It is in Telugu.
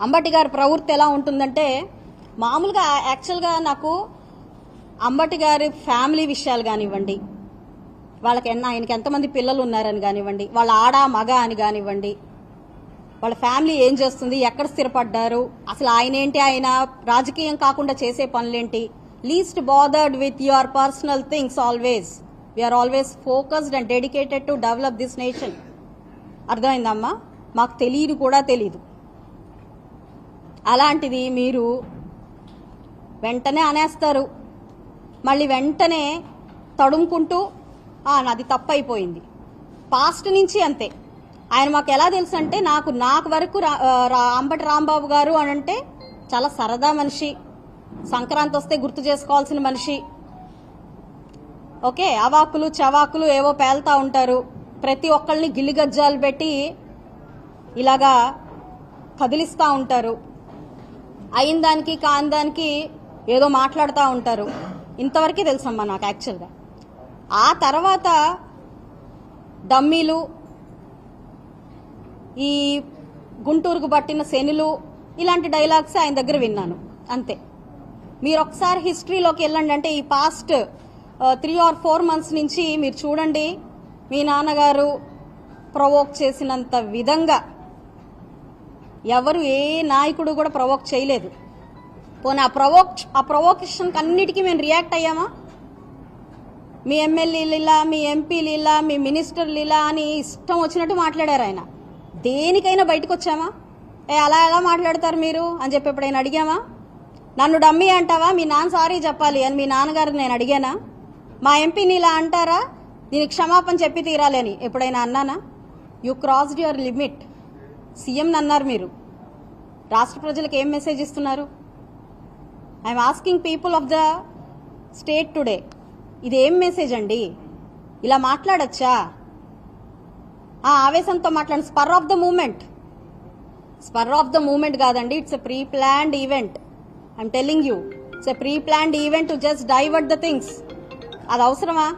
అంబటి గారి ప్రవృత్తి ఎలా ఉంటుందంటే మామూలుగా యాక్చువల్గా నాకు అంబటి గారి ఫ్యామిలీ విషయాలు కానివ్వండి, వాళ్ళకి ఆయనకి ఎంతమంది పిల్లలు ఉన్నారని కానివ్వండి, వాళ్ళ ఆడ మగ అని కానివ్వండి, వాళ్ళ ఫ్యామిలీ ఏం చేస్తుంది, ఎక్కడ స్థిరపడ్డారు, అసలు ఆయన ఏంటి, ఆయన రాజకీయం కాకుండా చేసే పనులేంటి, least bothered with your personal things. Always we are always focused and dedicated to develop this nation. అర్థమైందమ్మా? మాకు తెలియదు కూడా తెలీదు. అలాంటిది మీరు వెంటనే అనేస్తారు, మళ్ళీ వెంటనే తడుముకుంటూ నాది తప్పైపోయింది. పాస్ట్ నుంచి అంతే. ఆయన మాకు ఎలా తెలుసు అంటే, నాకు వరకు అంబటి రాంబాబు గారు అని అంటే చాలా సరదా మనిషి, సంక్రాంతి వస్తే గుర్తు చేసుకోవాల్సిన మనిషి. ఓకే, అవాకులు చవాకులు ఏవో పేలుతా ఉంటారు, ప్రతి ఒక్కళ్ళని గిల్లిగజ్జాలు పెట్టి ఇలాగా కదిలిస్తూ ఉంటారు, అయిన దానికి కాని దానికి ఏదో మాట్లాడుతూ ఉంటారు. ఇంతవరకే తెలుసమ్మా నాకు యాక్చువల్గా. ఆ తర్వాత డమ్మీలు, ఈ గుంటూరుకు పట్టిన శనులు, ఇలాంటి డైలాగ్స్ ఆయన దగ్గర విన్నాను అంతే. మీరు ఒకసారి హిస్టరీలోకి వెళ్ళండి, అంటే ఈ పాస్ట్ 3 or 4 months నుంచి మీరు చూడండి, మీ నాన్నగారు ప్రొవోక్ చేసినంత విధంగా ఎవరు ఏ నాయకుడు కూడా ప్రొవోక్ చేయలేదు. పోనీ ఆ ప్రొవోకేషన్కి అన్నిటికీ మేము రియాక్ట్ అయ్యామా? మీ ఎమ్మెల్యేలు ఇలా, మీ ఎంపీలు ఇలా, మీ మినిస్టర్లు ఇలా అని ఇష్టం వచ్చినట్టు మాట్లాడారు. ఆయన దేనికైనా బయటకు వచ్చామా? అలా ఎలా మాట్లాడతారు మీరు అని చెప్పి ఎప్పుడైనా అడిగామా? నన్ను డమ్మీ అంటావా, మీ నాన్న సారీ చెప్పాలి అని మీ నాన్నగారు నేను అడిగానా? మా ఎంపీని ఇలా అంటారా, దీనికి క్షమాపణ చెప్పి తీరాలి అని ఎప్పుడైనా అన్నానా? You crossed your limit. CM అన్నారు మీరు, రాష్ట్ర ప్రజలకు ఏం మెసేజ్ ఇస్తున్నారు? I'm asking people of the state today, ఇది ఏం మెసేజ్ అండి? ఇలా మాట్లాడచ్చా? ఆవేశంతో మాట్లాడండి. స్పర్ ఆఫ్ ద మూమెంట్ కాదండి, it's a pre planned event. I'm telling you, it's a pre planned event to just divert the things. అది అవసరమా?